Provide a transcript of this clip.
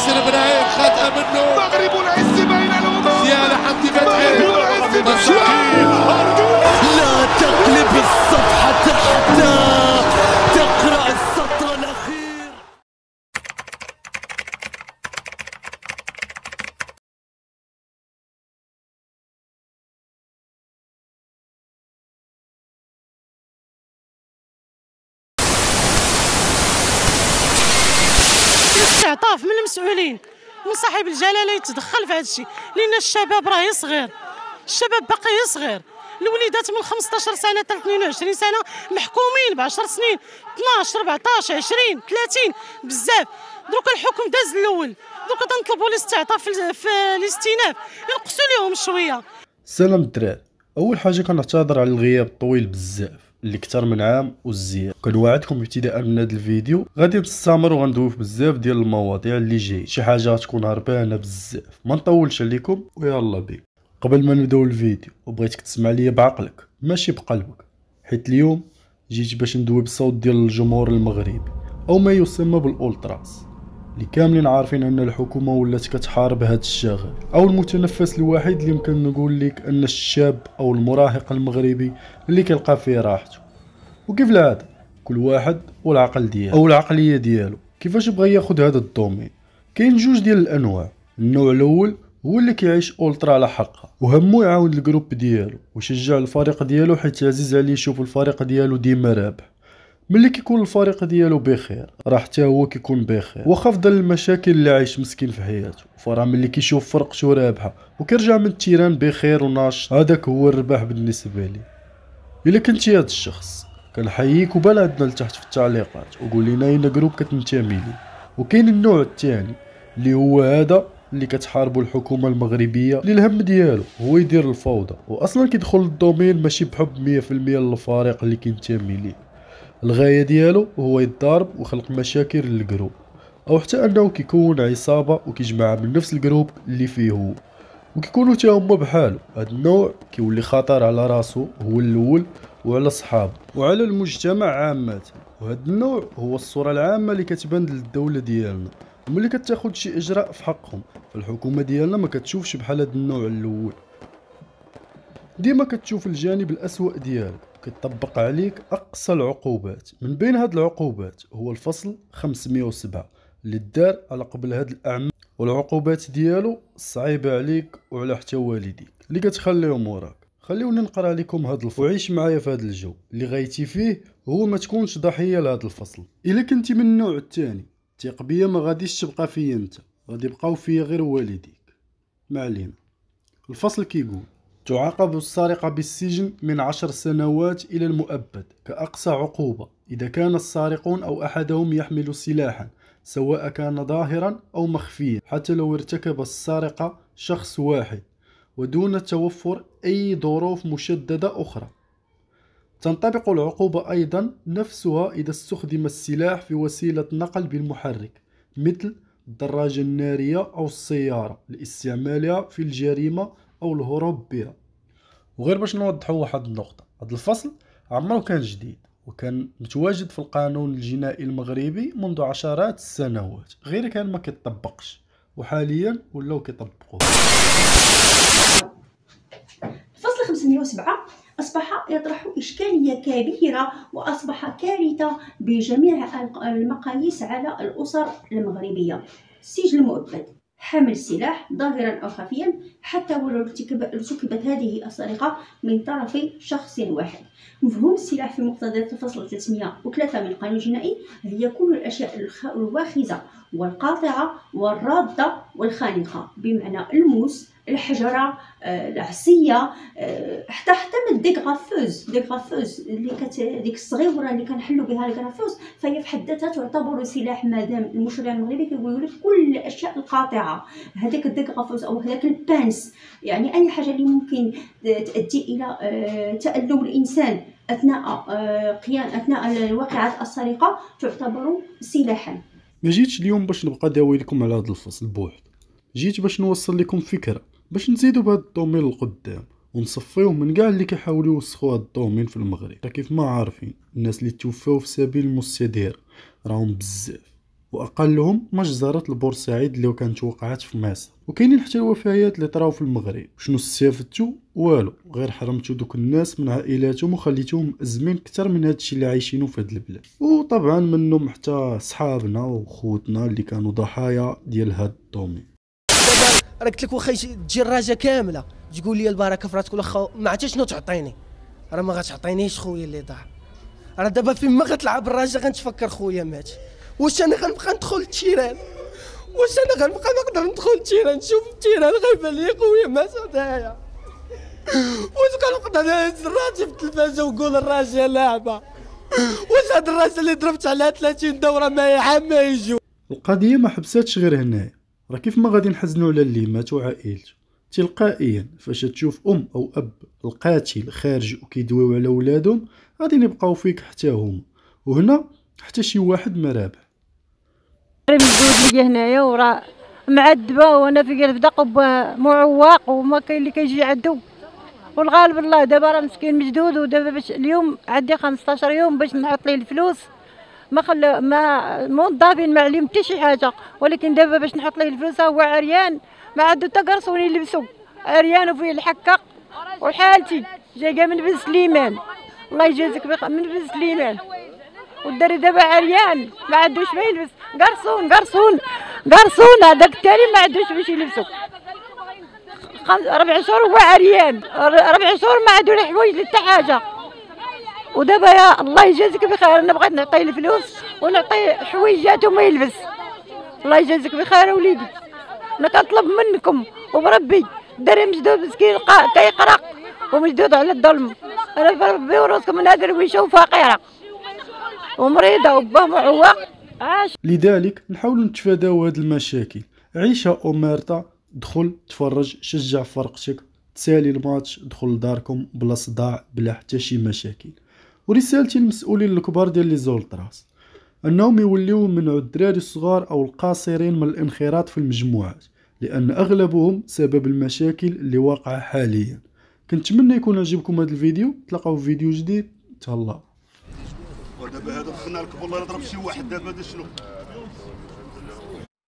ياسر ابراهيم خدها منه. مغرب العز بين الامم. زيادة حمدي فتحي. لا تقلب الصفحة حتى تقرأ السطر الأخير. الاستعطاف من المسؤولين من صاحب الجلاله يتدخل في هذا الشيء، لان الشباب راه صغير، الشباب باقي صغير، الوليدات من 15 سنه حتى 22 سنه محكومين ب 10 سنين 12 14 20 30 بزاف. دروك الحكم داز الاول، دروك تنطلبوا الاستعطاف في الاستئناف ينقصوا لهم شويه. سلام الدراري، اول حاجه كنعتذر على الغياب الطويل بزاف اللي كتر من عام والزيادة. كنوعدكم ابتداء من هذا الفيديو غادي نستمر وغندوي بزاف ديال المواضيع اللي جاي، شي حاجه غتكون هربانه بزاف. ما نطولش عليكم ويلا بيك. قبل ما نبداو الفيديو وبغيتك تسمع ليا بعقلك ماشي بقلبك، حيت اليوم جيت باش ندوي بصوت ديال الجمهور المغربي او ما يسمى بالأولتراس، اللي كاملين عارفين ان الحكومه ولات كتحارب هذا الشغل، او المتنفس الوحيد اللي يمكن نقول لك ان الشاب او المراهق المغربي اللي كيلقى فيه راحته. وكيف العاده كل واحد والعقل ديالو او العقليه ديالو كيفاش بغى ياخذ هذا الدومين. كاين جوج ديال الانواع. النوع الاول هو اللي كيعيش اولترا على حقها وهمو يعاون الجروب ديالو ويشجع الفريق ديالو، حيت عزيز عليه يشوف الفريق ديالو ديما رابح. ملي كيكون الفريق ديالو بخير راه حتى هو كيكون بخير، واخا فضل المشاكل اللي عايش مسكين في حياته. فراه ملي كيشوف فرقته رابحه وكيرجع من التيران بخير وناشط، هذاك هو الربح بالنسبه لي. الا كنتي هذا الشخص كنحييك وبلعدنا لتحت في التعليقات وقول لنا اين جروب كتنتمي ليه. وكاين النوع الثاني اللي هو هذا اللي كتحاربوا الحكومه المغربيه اللي الهم ديالو هو يدير الفوضى، واصلا كيدخل للدومين ماشي بحب 100% للفريق اللي كينتمي ليه. الغايه ديالو هو يتضارب وخلق مشاكل للجروب، او حتى انه كيكون عصابه وكيجمعها من نفس الجروب اللي فيه هو، وكيكونوا حتى هما بحالو. هذا النوع كيولي خطر على راسو هو الاول وعلى صحابه وعلى المجتمع عامه. وهذا النوع هو الصوره العامه اللي كتبان للدوله ديالنا، وملي كتاخد شي اجراء في حقهم فالحكومه ديالنا ما كتشوفش بحال هذا النوع الاول، ديما كتشوف الجانب الأسوأ ديالك، كتطبق عليك اقصى العقوبات. من بين هاد العقوبات هو الفصل 507 اللي دار على قبل هاد الاعمال، والعقوبات ديالو صعيبه عليك وعلى حتى والديك اللي كتخليهم وراك. خليوني نقرا لكم هاد الفصل وعيش معايا في هاد الجو. اللي غايتي فيه هو ما تكونش ضحيه لهاد الفصل. الا كنتي من النوع الثاني ثق بيا ما غاديش تبقى فيا انت، غادي يبقاو فيا غير والديك. ما علينا. الفصل كيقول: تعاقب السارقة بالسجن من 10 سنوات إلى المؤبد كأقصى عقوبة إذا كان السارقون أو أحدهم يحمل سلاحا، سواء كان ظاهرا أو مخفيا، حتى لو ارتكب السرقة شخص واحد ودون توفر أي ظروف مشددة أخرى. تنطبق العقوبة أيضا نفسها إذا استخدم السلاح في وسيلة نقل بالمحرك مثل الدراجة النارية أو السيارة لاستعمالها في الجريمة أو الهروب بها. وغير باش نوضحوا واحد النقطة، هذا الفصل عمره كان جديد وكان متواجد في القانون الجنائي المغربي منذ عشرات السنوات، غير كان ما كيطبقش وحاليا ولاو كيطبقوه. الفصل 507 أصبح يطرح إشكالية كبيرة وأصبح كارثة بجميع المقاييس على الأسر المغربية. السجن المؤبد، حمل السلاح ظاهرا أو خفيا حتى ولو ارتكبت هذه السرقة من طرف شخص واحد. مفهوم السلاح في مقتضيات الفصل 303 من القانون الجنائي هي كل الأشياء الواخزة والقاطعة والرادة والخانقة، بمعنى الموس، الحجرة، العصية، حتى من ديغرافوز اللي ديك الصغيره اللي كنحلوا بها الغرافوز، فهي في حد ذاتها تعتبر سلاح، مادام المشرع المغربي كيقول لك كل الاشياء القاطعه، هذاك الديغرافوز او هذاك البانس، يعني اي حاجه اللي ممكن تؤدي الى تألم الانسان اثناء واقعه السرقه تعتبر سلاحا. ما جيتش اليوم باش نبقى داوي لكم على هذا الفصل بوحد، جيت باش نوصل لكم فكره باش نزيدوا بهذا الدومين للقدام ونصفيوه من كاع اللي كيحاولوا يوسخوا هذا الدومين في المغرب. كيف ما عارفين الناس اللي توفاو في سبيل المستدير راهم بزاف، واقلهم مجزره البورسعيد اللي كانت وقعت في مصر. وكاينين حتى الوفيات اللي طراو في المغرب. شنو استفدتوا؟ والو، غير حرمتوا دوك الناس من عائلاتهم وخليتوهم مأزمين اكثر من هادشي اللي عايشينه في هاد البلاد. وطبعا منهم حتى صحابنا وخوتنا اللي كانوا ضحايا ديال هاد الدومين. راه قلت لك واخا تجي الراجه كامله تقول لي البركه في راسك ولا ما عرفتش شنو تعطيني، راه ما غتعطينيش خويا اللي ضاع. راه دابا فين ما غتلعب الراجه غنتفكر خويا مات. واش انا غنبقى ندخل للتيران؟ واش انا غنبقى نقدر ندخل للتيران نشوف التيران غيبان لي خويا مات هدايا؟ واش كنقدر نهز راسي في التلفازه ونقول الراجه لاعبه؟ واش هاد الراجه اللي ضربت عليها 30 دوره ما عام ما يجيو؟ القضيه ما حبساتش غير هنايا، راه كيف ما غادي نحزنوا على اللي مات وعائلته، تلقائيا فاش تشوف ام او اب القاتل خارج وكيدويو على ولادهم غادي يبقاو فيك حتى هما، وهنا حتى شي واحد ما رابح. مجهود ليا هنايا وراه معذبه وانا في قلب دق معوق وما كاين اللي كيجي عندو، والغالب الله دابا راه مسكين مجدود. ودابا باش اليوم عندي 15 يوم باش نحط ليه الفلوس، ما موظفين ما عليهم حتى شي حاجه، ولكن دابا باش نحط ليه الفلوس هو عريان ما عنده حتى قرصون يلبسو، عريان وفيه الحكه. وحالتي جايه من بن سليمان، الله يجازيك بخير، من بن سليمان، والدري دابا عريان ما عندوش ما يلبس، قرصون هذاك التالي ما عندوش باش يلبسو. 4 شهور هو عريان، 4 شهور ما عنده لا حوايج حتى حاجه. ودابا يا الله يجازيك بخير انا بغيت نعطيه الفلوس ونعطيه حويجاته ما يلبس. الله يجازيك بخير وليدي، انا كنطلب منكم وبربي الدري مجدود مسكين كيقرا ومجدود على الظلم. انا بربي وراسكم من هذا ويشوف فقيره ومريضه وباه معوق. لذلك نحاولوا نتفاداو هاد المشاكل. عيشها اوميرتا، دخل تفرج، شجع فرقتك، تسالي الماتش، دخل لداركم بلا صداع بلا حتى شي مشاكل. ورسالتي للمسؤولين الكبار ديال لي زولتراس انهم يوليو منعوا الدراري الصغار او القاصرين من الانخراط في المجموعات، لان اغلبهم سبب المشاكل اللي واقعه حاليا. كنتمنى يكون عجبكم هذا الفيديو، تلاقاو في فيديو جديد. تهلا. ودابا هذا خصنا نركبوا الله يضرب شي واحد دابا هذا شنو